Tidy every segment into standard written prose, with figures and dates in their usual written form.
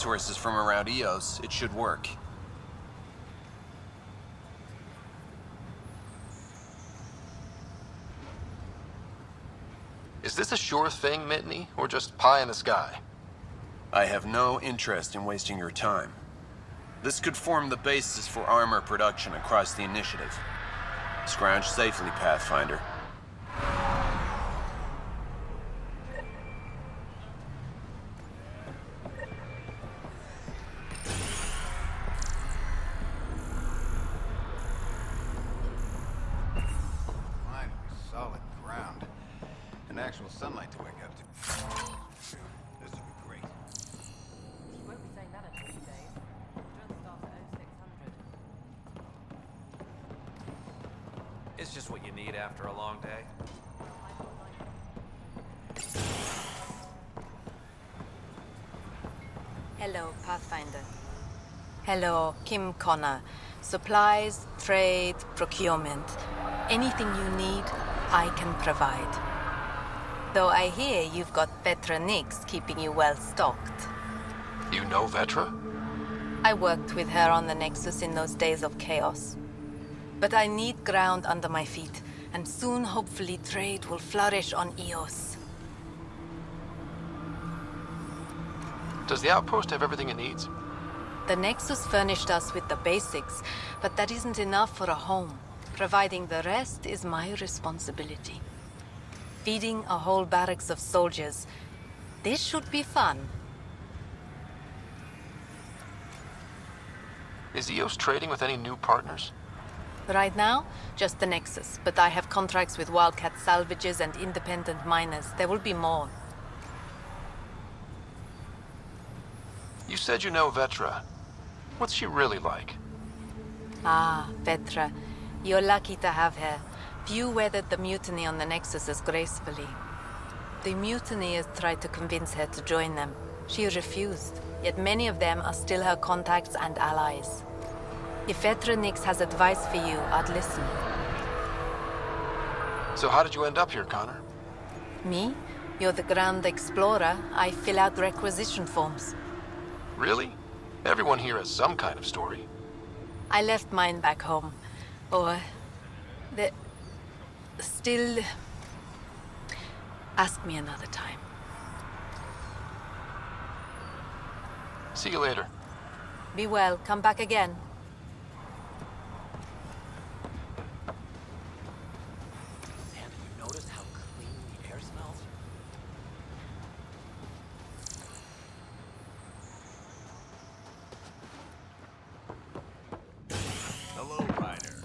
Sources from around Eos, it should work. Is this a sure thing, Mitney, or just pie in the sky? I have no interest in wasting your time. This could form the basis for armor production across the initiative. Scrounge safely, Pathfinder. Finally, solid ground. And actual sunlight to wake up to. This will be great. You won't be saying that in a few days. Drill starts at 0600. It's just what you need after a long day. Hello, Pathfinder. Hello, Kim Connor. Supplies, trade, procurement. Anything you need, I can provide. Though I hear you've got Vetra Nix keeping you well stocked. You know Vetra? I worked with her on the Nexus in those days of chaos. But I need ground under my feet, and soon hopefully trade will flourish on Eos. Does the outpost have everything it needs? The Nexus furnished us with the basics, but that isn't enough for a home. Providing the rest is my responsibility. Feeding a whole barracks of soldiers. This should be fun. Is Eos trading with any new partners? Right now, just the Nexus, but I have contracts with Wildcat salvages and independent miners. There will be more. You said you know Vetra. What's she really like? Ah, Vetra. You're lucky to have her. Few weathered the mutiny on the Nexus as gracefully. The mutineers tried to convince her to join them. She refused, yet many of them are still her contacts and allies. If Vetra Nix has advice for you, I'd listen. So how did you end up here, Connor? Me? You're the Grand Explorer. I fill out requisition forms. Really? Everyone here has some kind of story. I left mine back home. Or... the... still... Ask me another time. See you later. Be well. Come back again. Man, have you noticed how clean the air smells? Hello, Ryder.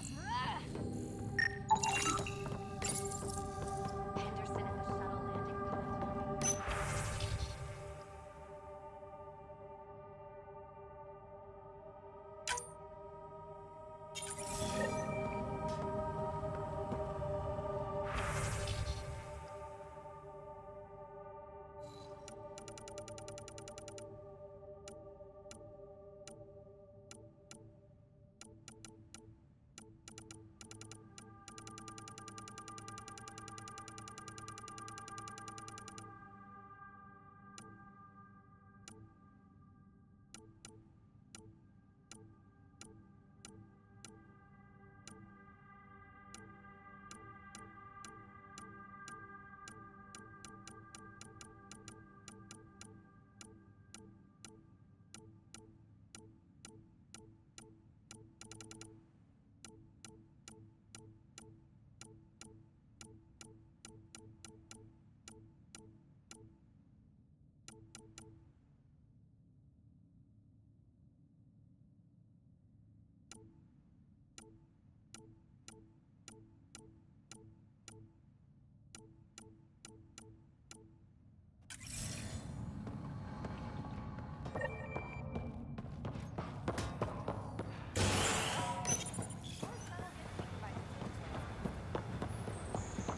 Henderson in the shuttle landing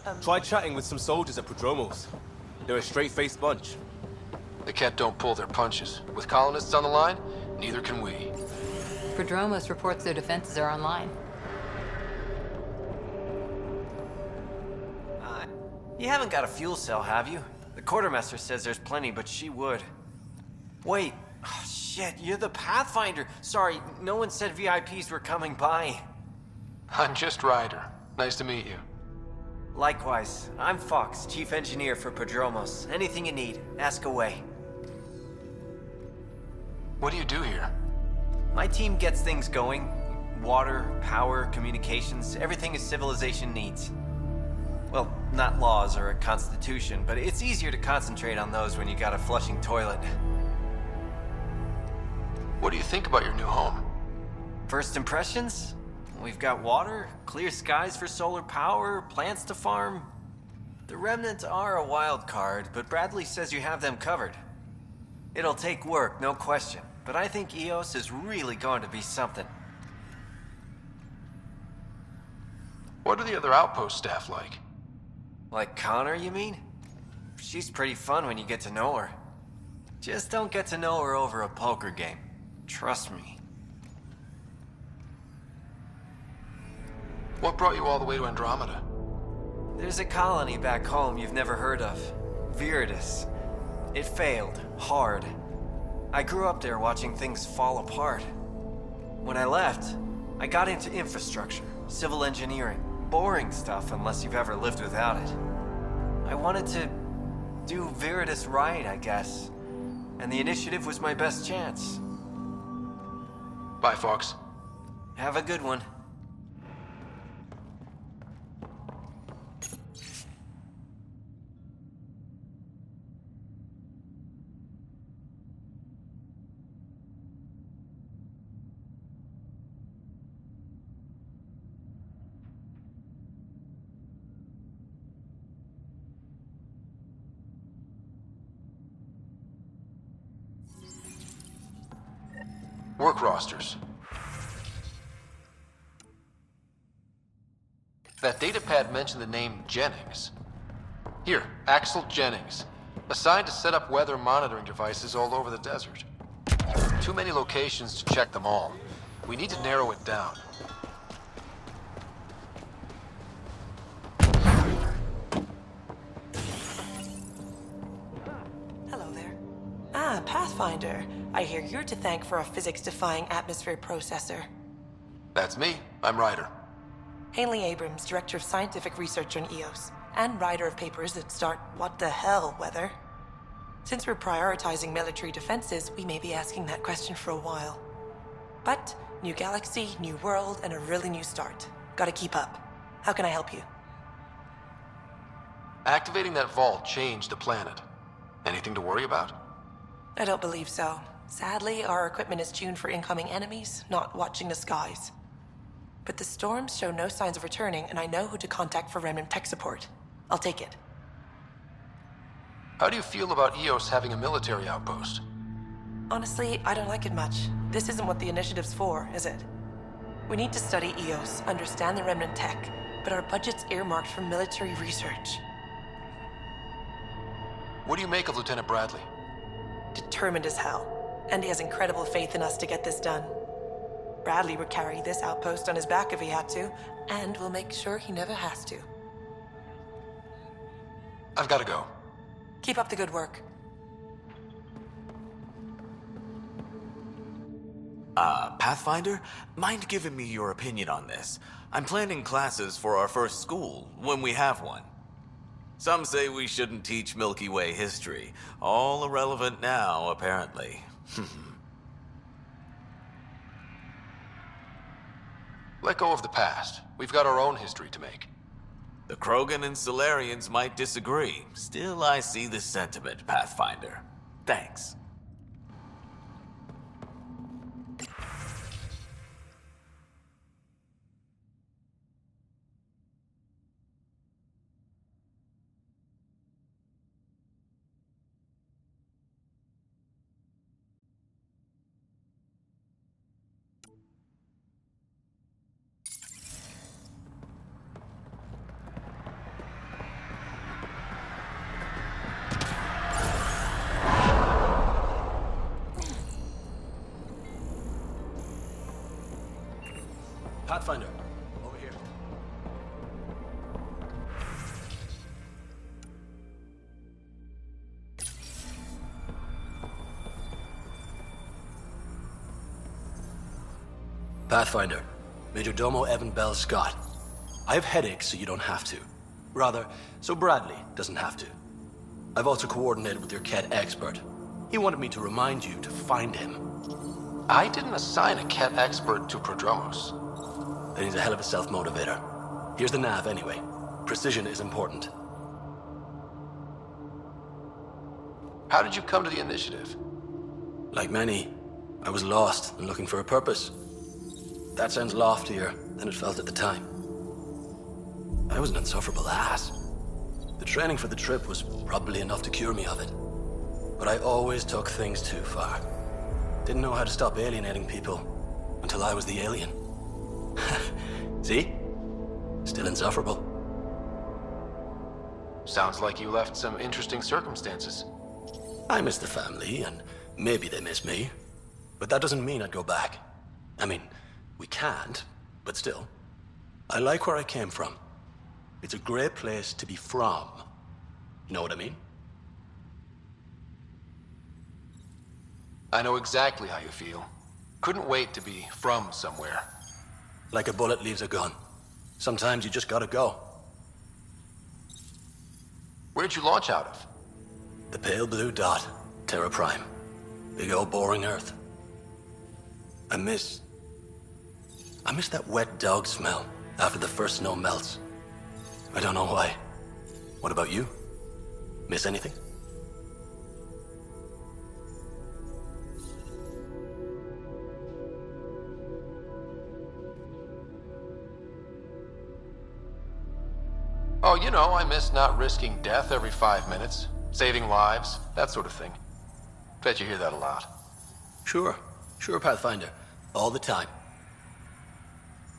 pad. Try chatting with some soldiers at Prodromos. They're a straight-faced bunch. The Kett don't pull their punches. With colonists on the line, neither can we. Prodromos reports their defenses are online. You haven't got a fuel cell, have you? The quartermaster says there's plenty, but she would. Wait. Oh, shit. Shit, you're the Pathfinder. Sorry, no one said VIPs were coming by. I'm just Ryder. Nice to meet you. Likewise, I'm Fox, Chief Engineer for Prodromos. Anything you need, ask away. What do you do here? My team gets things going. Water, power, communications, everything a civilization needs. Well, not laws or a constitution, but it's easier to concentrate on those when you got a flushing toilet. What do you think about your new home? First impressions? We've got water, clear skies for solar power, plants to farm. The Remnants are a wild card, but Bradley says you have them covered. It'll take work, no question, but I think EOS is really going to be something. What are the other outpost staff like? Like Connor, you mean? She's pretty fun when you get to know her. Just don't get to know her over a poker game. Trust me. What brought you all the way to Andromeda? There's a colony back home you've never heard of. Viridis. It failed. Hard. I grew up there watching things fall apart. When I left, I got into infrastructure, civil engineering. Boring stuff unless you've ever lived without it. I wanted to do Viridis right, I guess. And the initiative was my best chance. Bye, Fox. Have a good one. Work rosters. That datapad mentioned the name Jennings. Here, Axel Jennings. Assigned to set up weather monitoring devices all over the desert. Too many locations to check them all. We need to narrow it down. Hello there. Ah, Pathfinder. I hear you're to thank for a physics-defying atmosphere processor. That's me. I'm Ryder. Haley Abrams, Director of Scientific Research on EOS, and writer of papers that start what the hell weather. Since we're prioritizing military defenses, we may be asking that question for a while. But new galaxy, new world, and a really new start. Gotta keep up. How can I help you? Activating that vault changed the planet. Anything to worry about? I don't believe so. Sadly, our equipment is tuned for incoming enemies, not watching the skies. But the storms show no signs of returning, and I know who to contact for Remnant tech support. I'll take it. How do you feel about EOS having a military outpost? Honestly, I don't like it much. This isn't what the initiative's for, is it? We need to study EOS, understand the Remnant tech, but our budget's earmarked for military research. What do you make of Lieutenant Bradley? Determined as hell. And he has incredible faith in us to get this done. Bradley would carry this outpost on his back if he had to, and we'll make sure he never has to. I've got to go. Keep up the good work. Pathfinder? Mind giving me your opinion on this? I'm planning classes for our first school, when we have one. Some say we shouldn't teach Milky Way history. All irrelevant now, apparently. Let go of the past. We've got our own history to make. The Krogan and Solarians might disagree. Still, I see the sentiment, Pathfinder. Thanks. Pathfinder, over here. Pathfinder, Major Domo Evan Bell Scott. I have headaches, so you don't have to. Rather, so Bradley doesn't have to. I've also coordinated with your Ket expert. He wanted me to remind you to find him. I didn't assign a Ket expert to Prodromos. Then he's a hell of a self-motivator. Here's the nav anyway. Precision is important. How did you come to the initiative? Like many, I was lost and looking for a purpose. That sounds loftier than it felt at the time. I was an insufferable ass. The training for the trip was probably enough to cure me of it. But I always took things too far. Didn't know how to stop alienating people until I was the alien. See? Still insufferable. Sounds like you left some interesting circumstances. I miss the family, and maybe they miss me. But that doesn't mean I'd go back. I mean, we can't, but still. I like where I came from. It's a great place to be from. You know what I mean? I know exactly how you feel. Couldn't wait to be from somewhere. Like a bullet leaves a gun. Sometimes you just gotta go. Where'd you launch out of? The pale blue dot, Terra Prime. Big old boring Earth. I miss that wet dog smell after the first snow melts. I don't know why. What about you? Miss anything? Oh, you know, I miss not risking death every 5 minutes, saving lives, that sort of thing. Bet you hear that a lot. Sure, Pathfinder. All the time.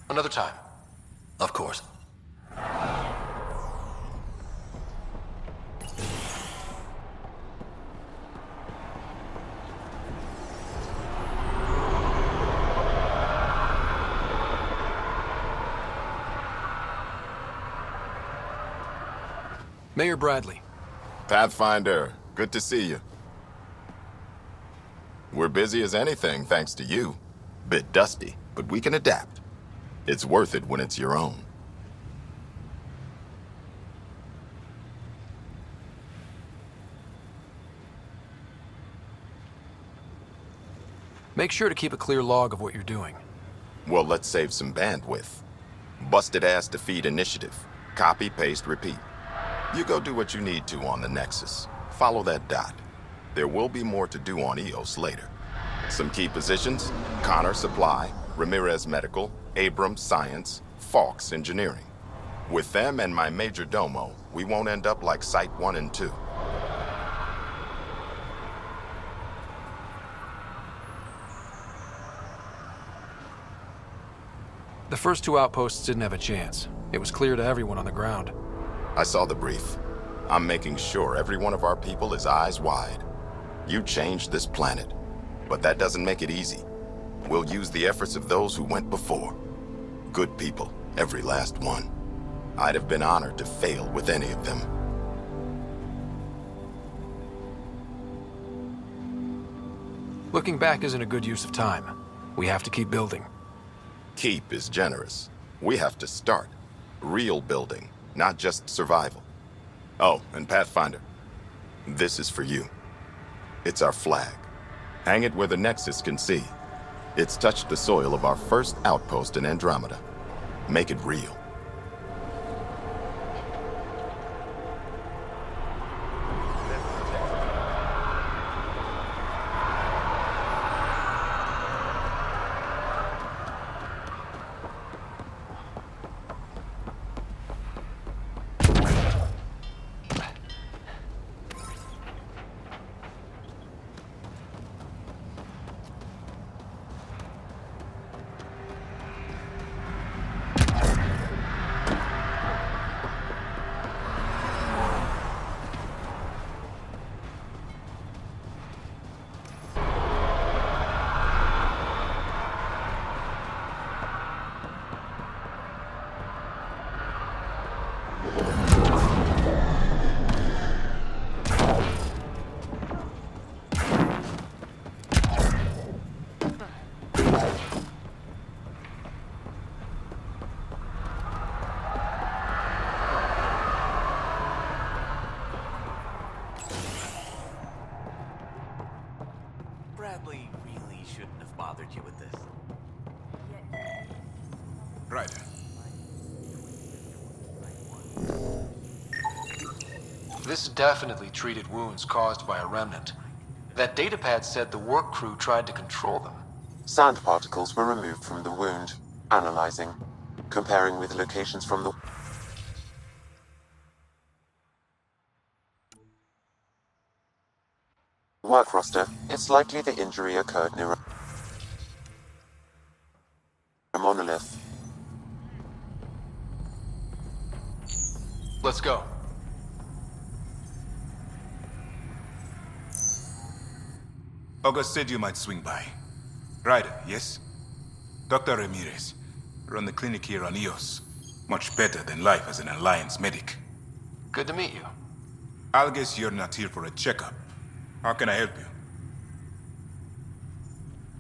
Another time. Of course. Mayor Bradley. Pathfinder, good to see you. We're busy as anything, thanks to you. Bit dusty, but we can adapt. It's worth it when it's your own. Make sure to keep a clear log of what you're doing. Well, let's save some bandwidth. Busted ass defeat initiative. Copy, paste, repeat. You go do what you need to on the Nexus. Follow that dot. There will be more to do on EOS later. Some key positions: Connor Supply, Ramirez Medical, Abrams Science, Fawkes Engineering. With them and my Major Domo, we won't end up like Site 1 and 2. The first 2 outposts didn't have a chance. It was clear to everyone on the ground. I saw the brief. I'm making sure every one of our people is eyes wide. You changed this planet, but that doesn't make it easy. We'll use the efforts of those who went before. Good people, every last one. I'd have been honored to fail with any of them. Looking back isn't a good use of time. We have to keep building. Keep is generous. We have to start. Real building, not just survival. Oh, and Pathfinder, this is for you. It's our flag. Hang it where the Nexus can see. It's touched the soil of our first outpost in Andromeda. Make it real. shouldn't have bothered you with this. Right. This definitely treated wounds caused by a remnant. That datapad said the work crew tried to control them. Sand particles were removed from the wound. Analyzing. Comparing with locations from the... work roster. It's likely the injury occurred near a monolith. Let's go. August said you might swing by. Ryder, yes? Dr. Ramirez. Run the clinic here on Eos. Much better than life as an Alliance medic. Good to meet you. I'll guess you're not here for a checkup. How can I help you?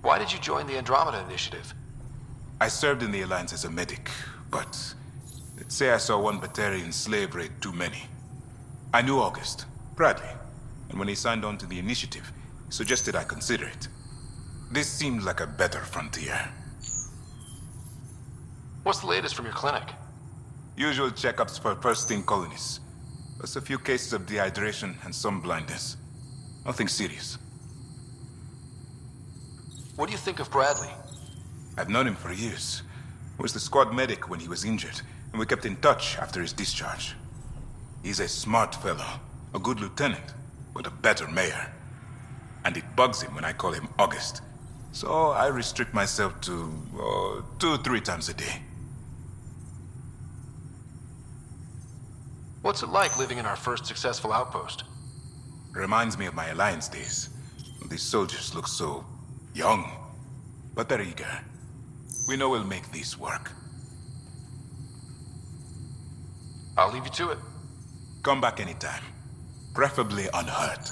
Why did you join the Andromeda Initiative? I served in the Alliance as a medic, but let's say I saw one Batarian slave raid too many. I knew August, Bradley, and when he signed on to the Initiative, he suggested I consider it. This seemed like a better frontier. What's the latest from your clinic? Usual checkups for first-team colonists. Plus a few cases of dehydration and some blindness. Nothing serious. What do you think of Bradley? I've known him for years. He was the squad medic when he was injured, and we kept in touch after his discharge. He's a smart fellow, a good lieutenant, but a better mayor. And it bugs him when I call him August. So I restrict myself to 2-3 times a day. What's it like living in our first successful outpost? Reminds me of my Alliance days. These soldiers look so young, but they're eager. We know we'll make this work. I'll leave you to it. Come back anytime. Preferably unhurt.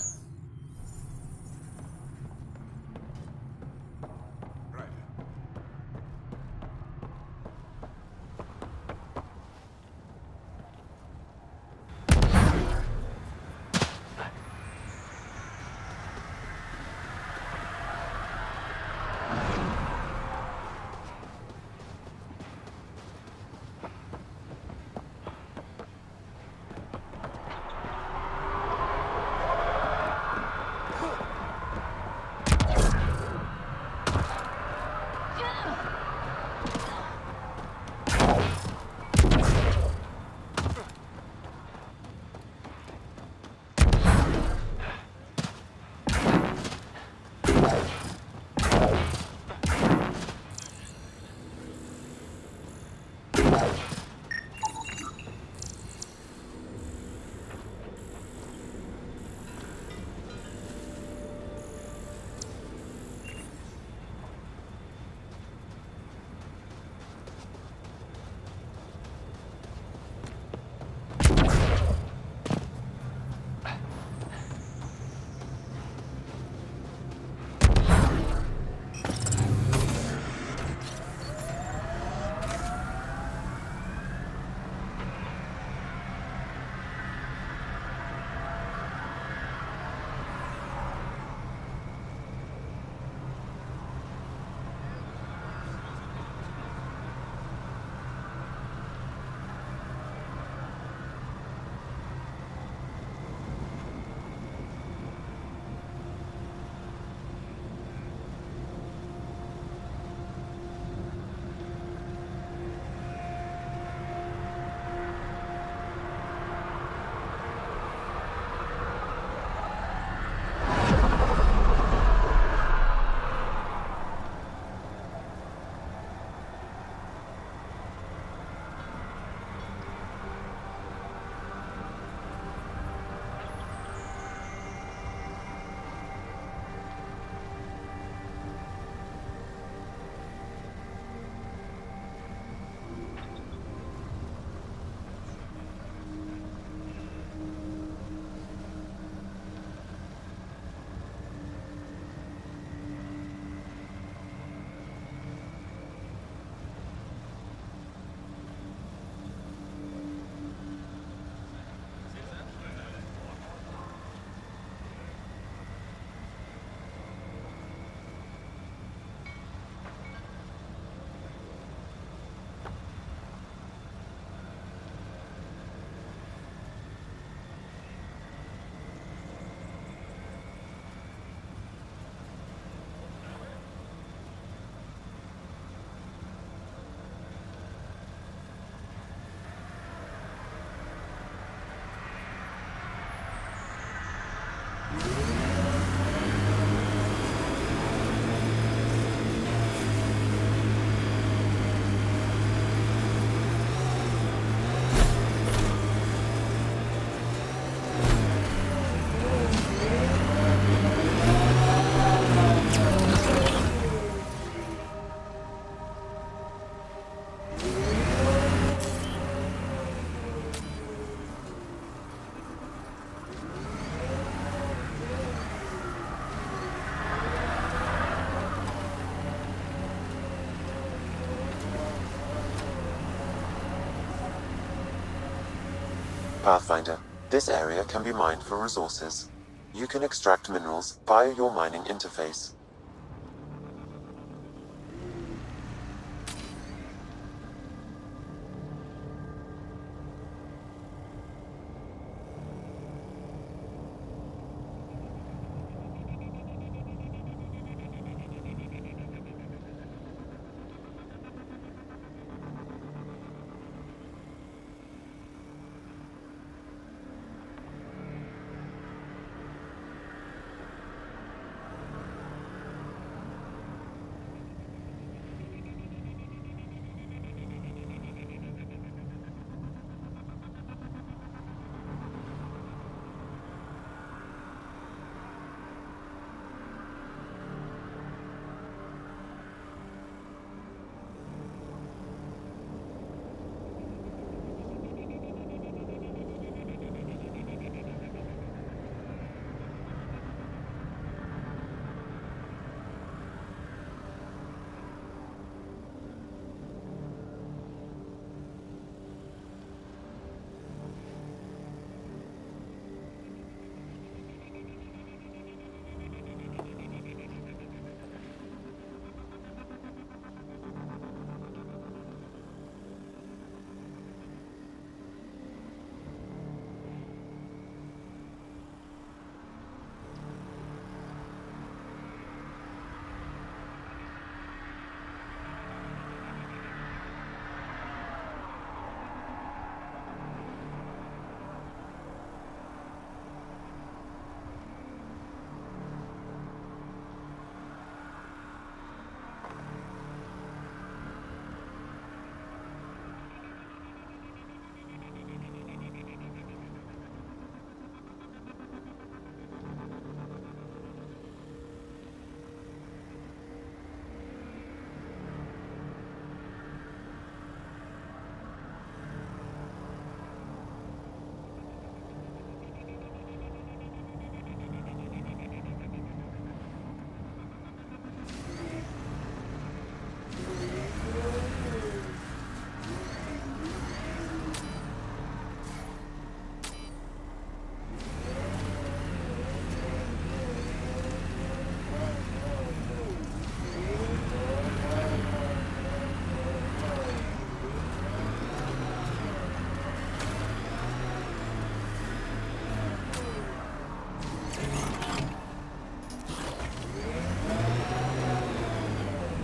Pathfinder, this area can be mined for resources. You can extract minerals via your mining interface.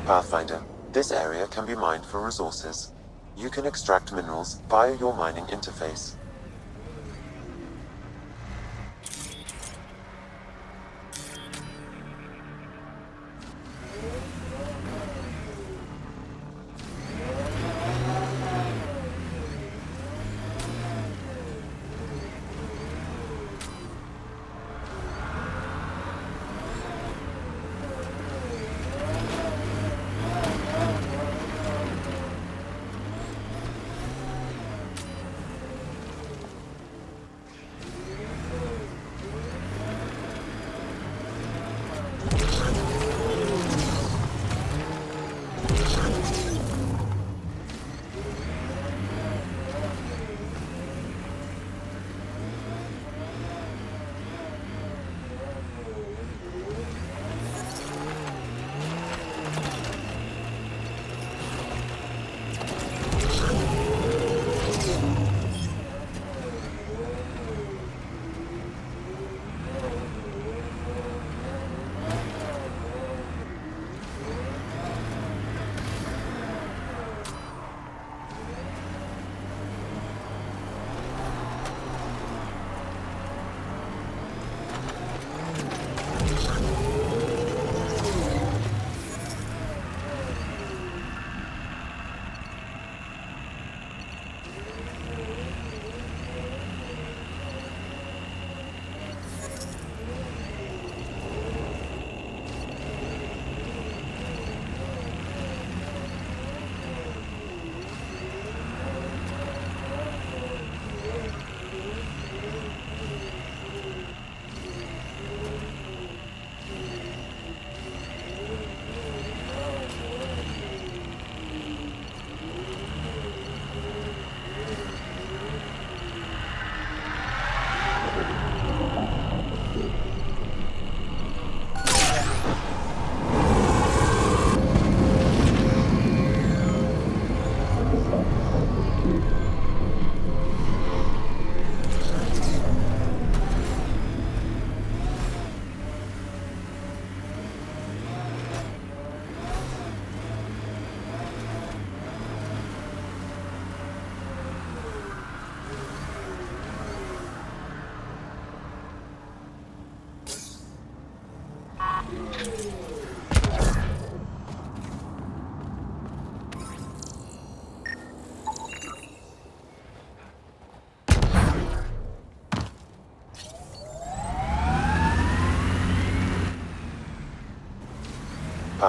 Pathfinder, this area can be mined for resources. You can extract minerals via your mining interface.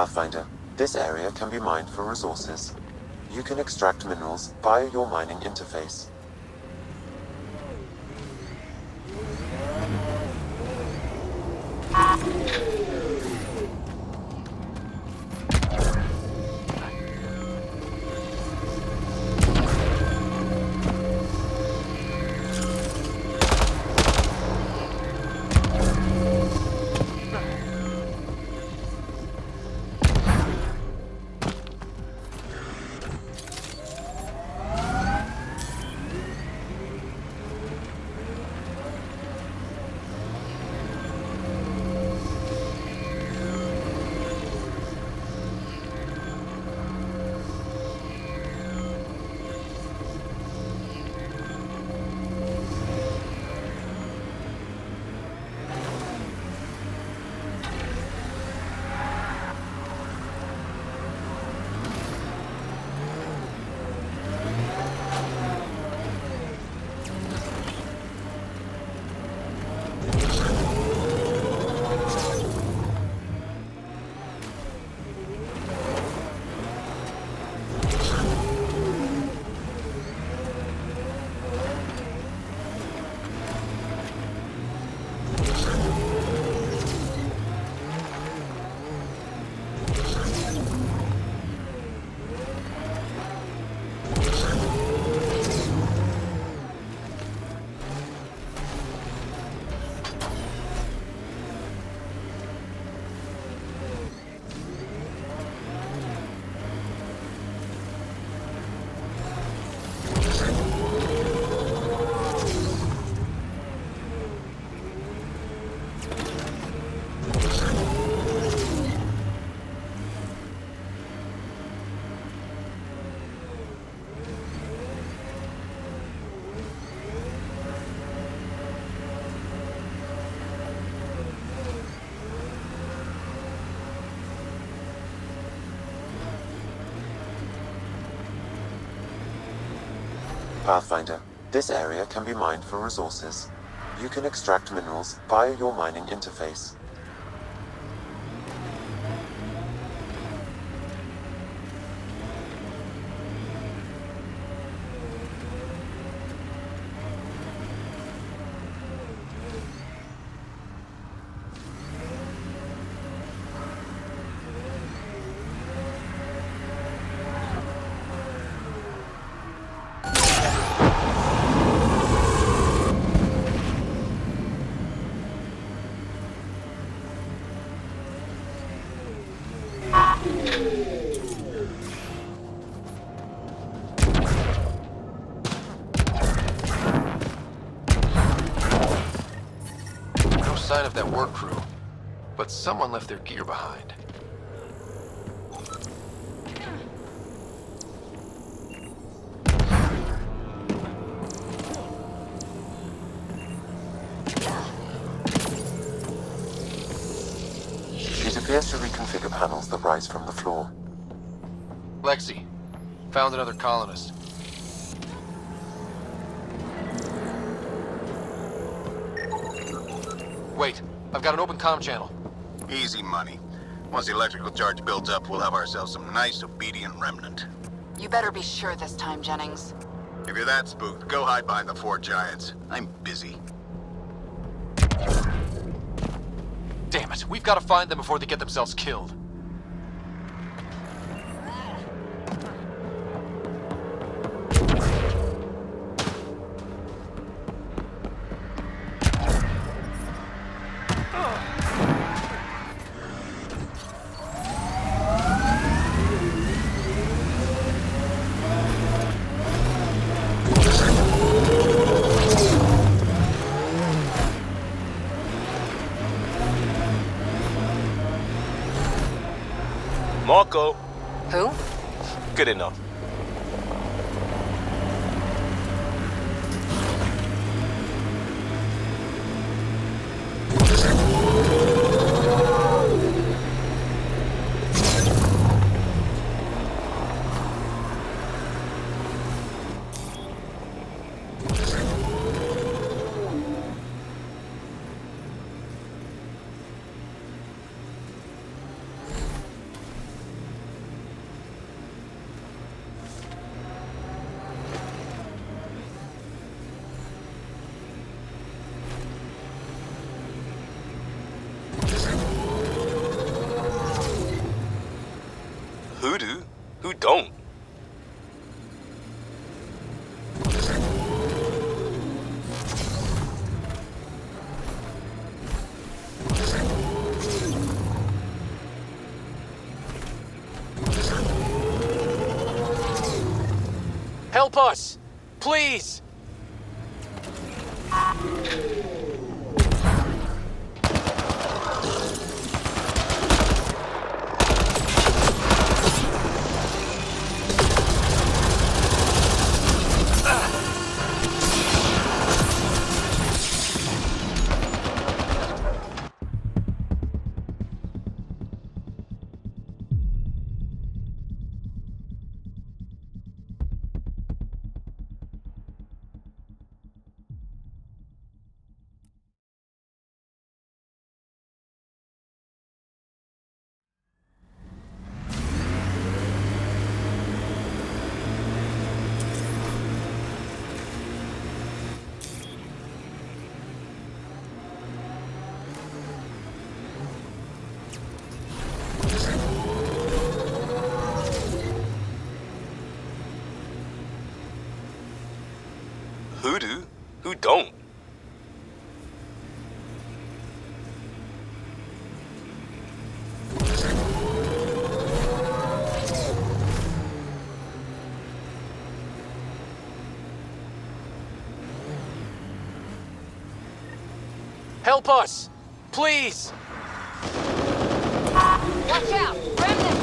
Pathfinder, this area can be mined for resources. You can extract minerals via your mining interface. Pathfinder, this area can be mined for resources. You can extract minerals via your mining interface. No sign of that work crew, but someone left their gear behind. It appears to reconfigure panels that rise from the floor. Lexi, found another colonist. Wait, I've got an open comm channel. Easy money. Once the electrical charge builds up, we'll have ourselves some nice, obedient remnant. You better be sure this time, Jennings. If you're that spooked, go hide behind the four giants. I'm busy. Damn it, we've got to find them before they get themselves killed. Marco. Who? Good enough. Who do? Who don't? Help us! Please! Who do? Who don't? Help us! Please! Watch out! Remnant!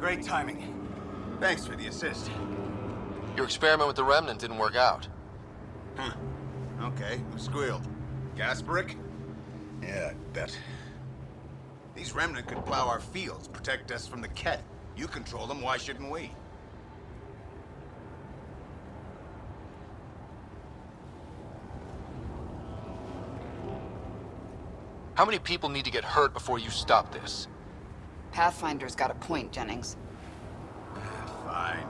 Great timing. Thanks for the assist. Your experiment with the Remnant didn't work out. Huh. Okay, who squealed? Gasparic? Yeah, I bet. These Remnant could plow our fields, protect us from the Ket. You control them, why shouldn't we? How many people need to get hurt before you stop this? Pathfinder's got a point, Jennings. Fine.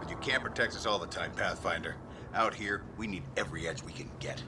But you can't protect us all the time, Pathfinder. Out here, we need every edge we can get.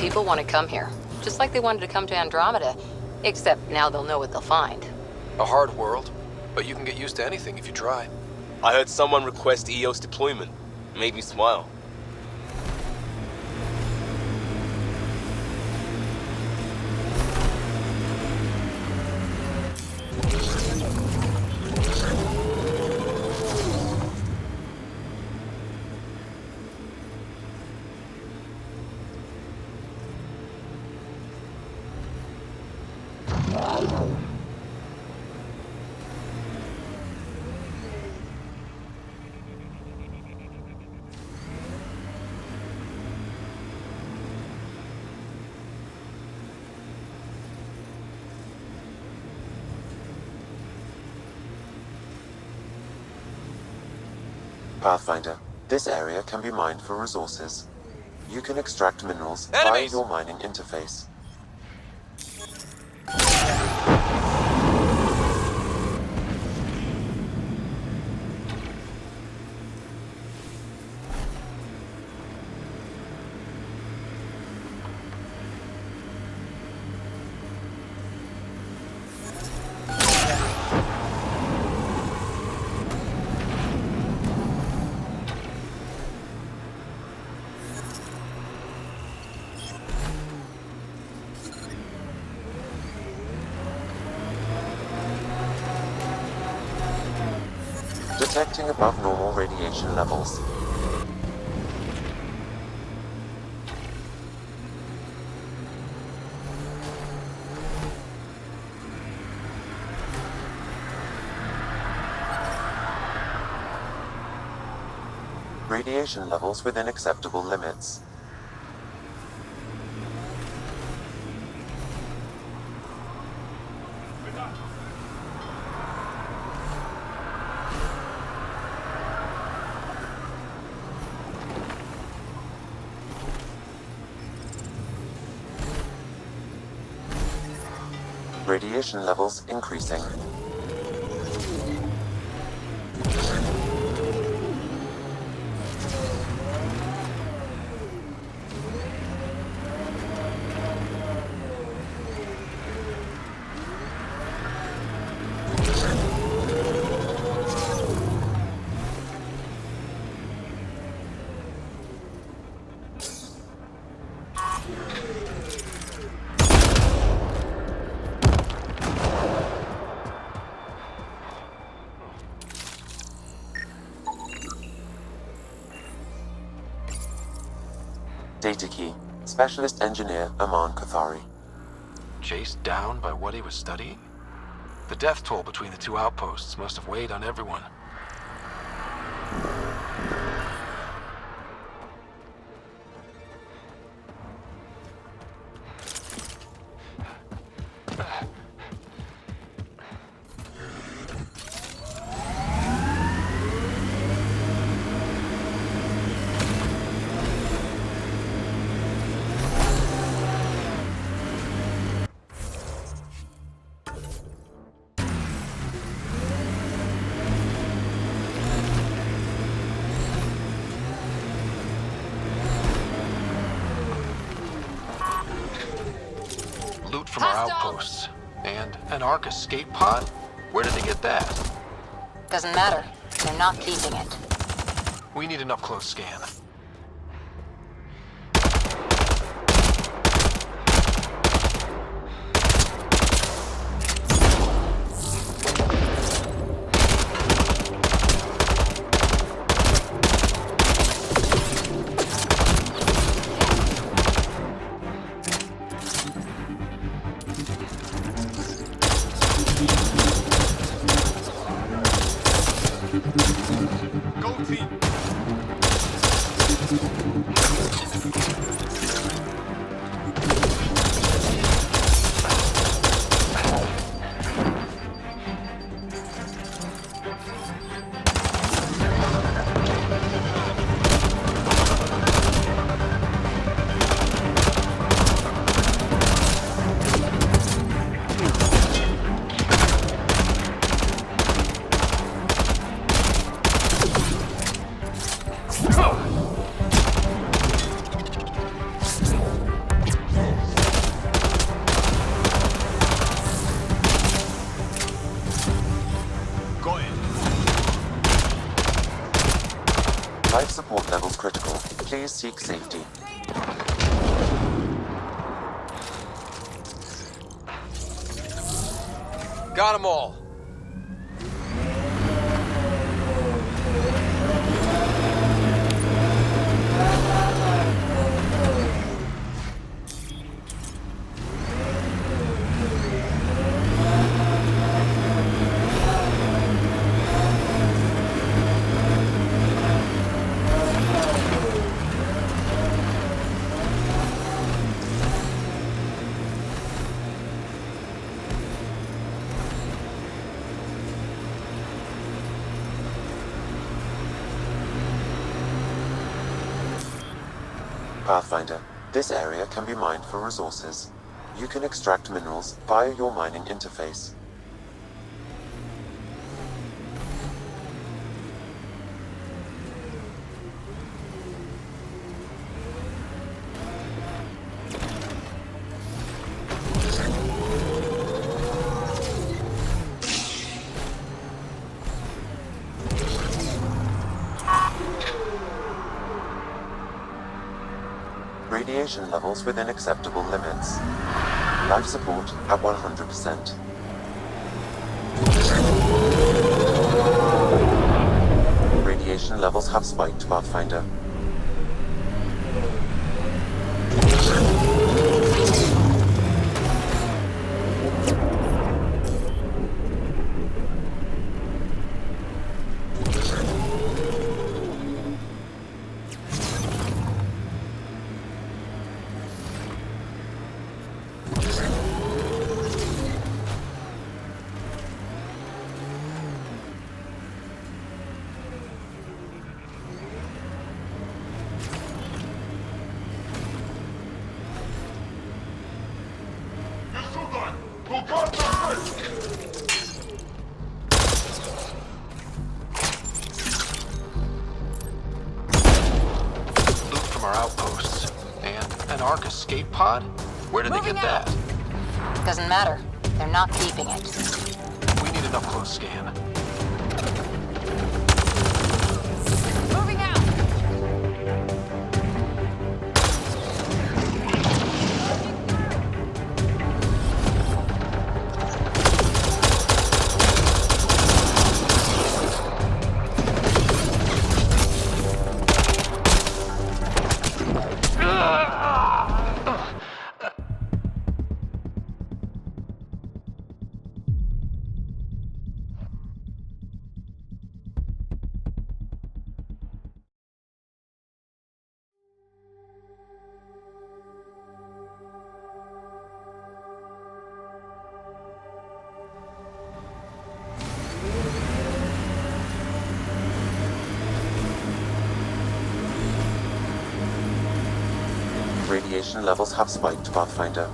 People want to come here, just like they wanted to come to Andromeda. Except now they'll know what they'll find. A hard world, but you can get used to anything if you try. I heard someone request EOS deployment. Made me smile. Pathfinder, this area can be mined for resources. You can extract minerals via your mining interface. Detecting above normal radiation levels. Radiation levels within acceptable limits. Radiation levels increasing. Data key. Specialist Engineer Aman Kathari. Chased down by what he was studying? The death toll between the two outposts must have weighed on everyone. Loot from our outposts. And an Ark escape pod? Where did they get that? Doesn't matter. They're not keeping it. We need an up-close scan. Go team! support levels critical. Please seek safety. Got them all. Pathfinder, this area can be mined for resources. You can extract minerals via your mining interface. Radiation levels within acceptable limits. Life support at 100%. Radiation levels have spiked, Pathfinder. Our outposts. And an Ark escape pod? Where did they get that? Doesn't matter. They're not keeping it. We need an up-close scan. Moving out! Radiation levels have spiked, Pathfinder.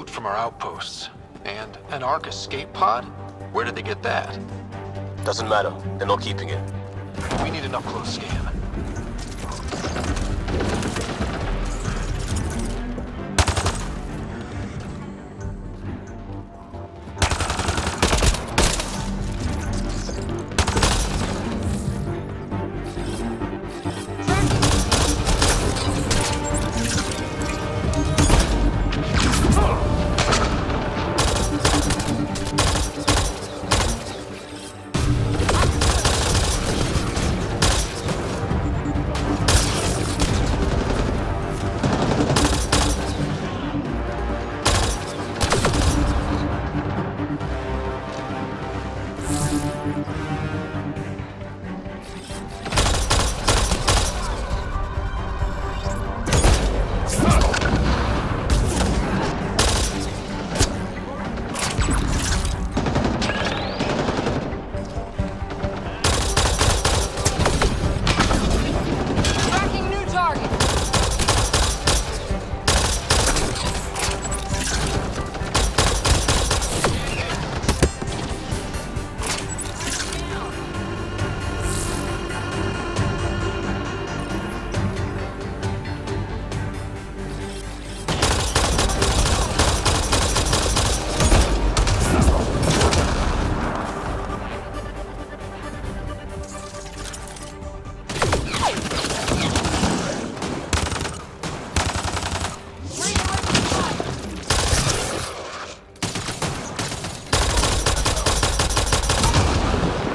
From our outposts. And an Ark escape pod? Where did they get that? Doesn't matter. They're not keeping it. We need an up-close scan.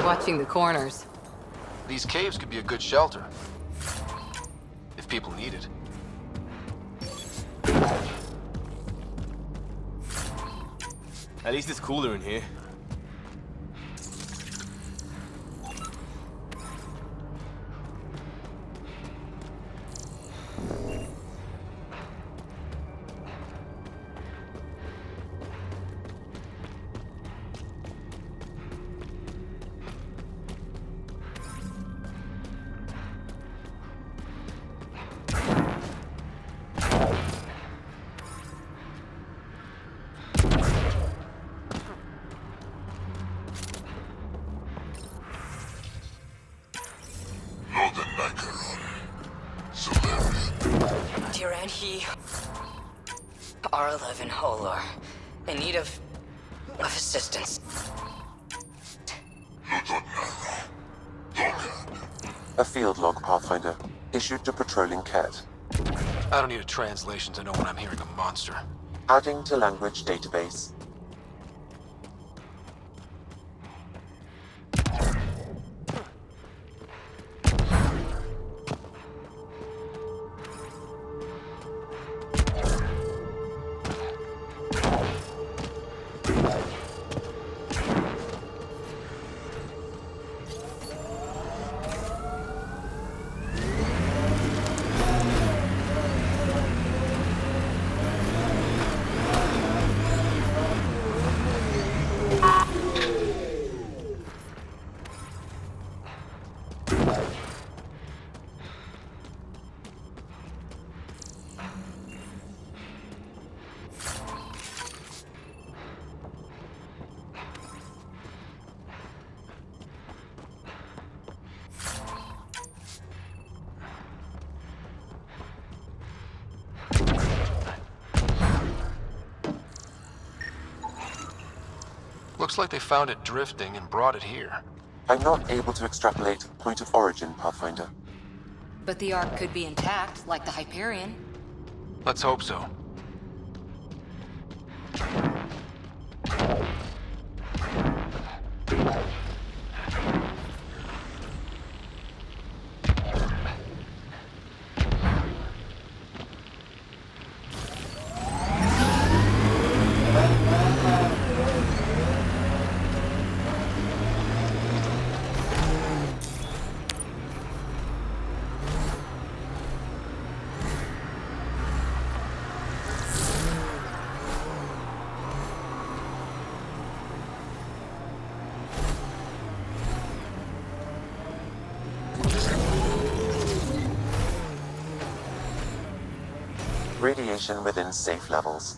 watching the corners. These caves could be a good shelter. If people need it. At least it's cooler in here. Duran, he are alive in Holor, in need of assistance. A field log, Pathfinder, issued to patrolling Ket. I don't need a translation to know when I'm hearing a monster. Adding to language database. Looks like they found it drifting and brought it here. I'm not able to extrapolate point of origin, Pathfinder. But the Ark could be intact, like the Hyperion. Let's hope so. Radiation within safe levels.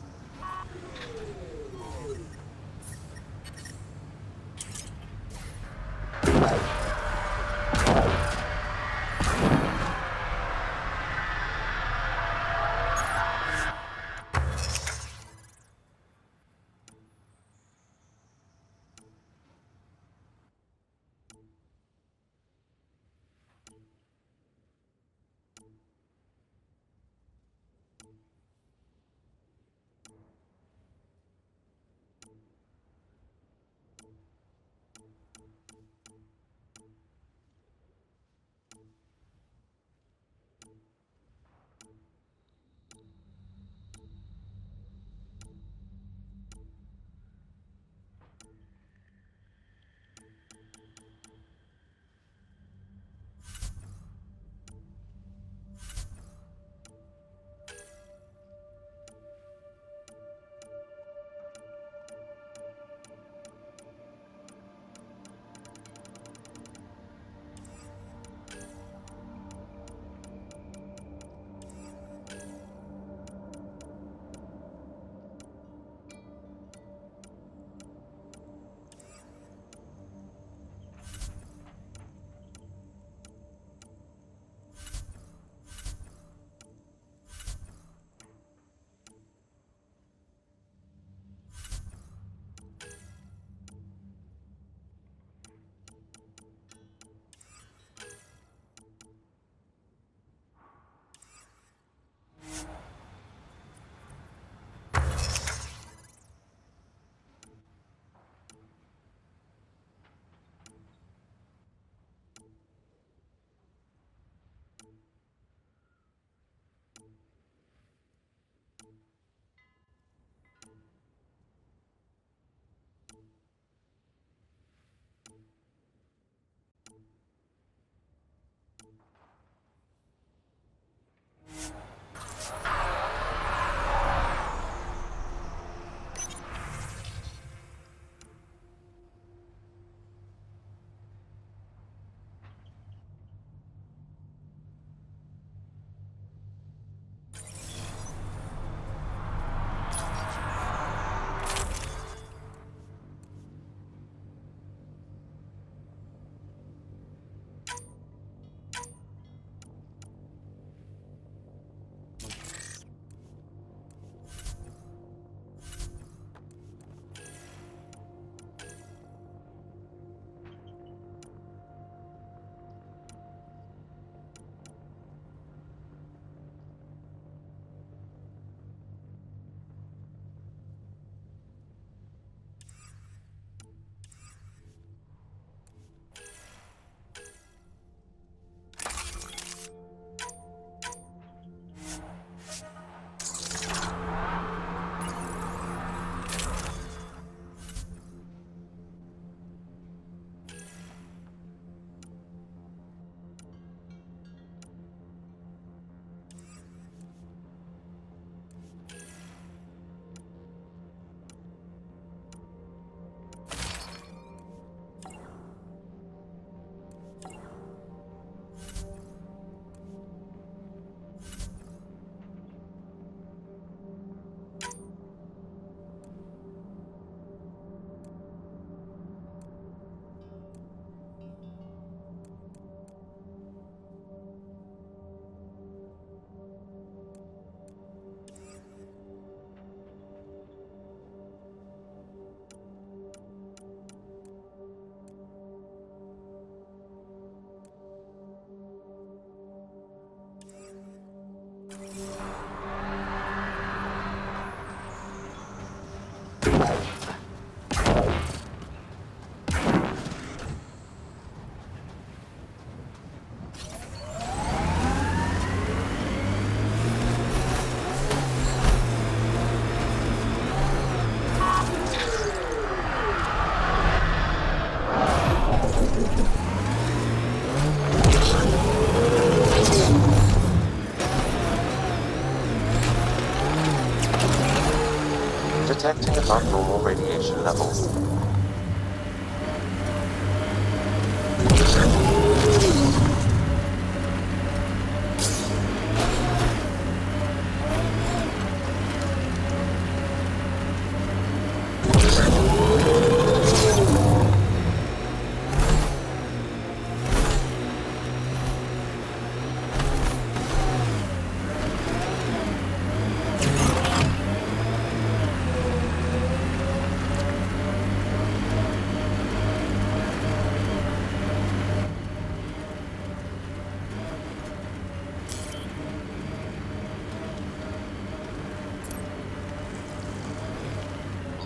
detecting abnormal radiation levels.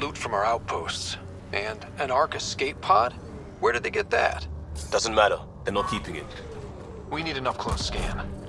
Loot from our outposts. And an Ark escape pod? Where did they get that? Doesn't matter. They're not keeping it. We need an up-close scan.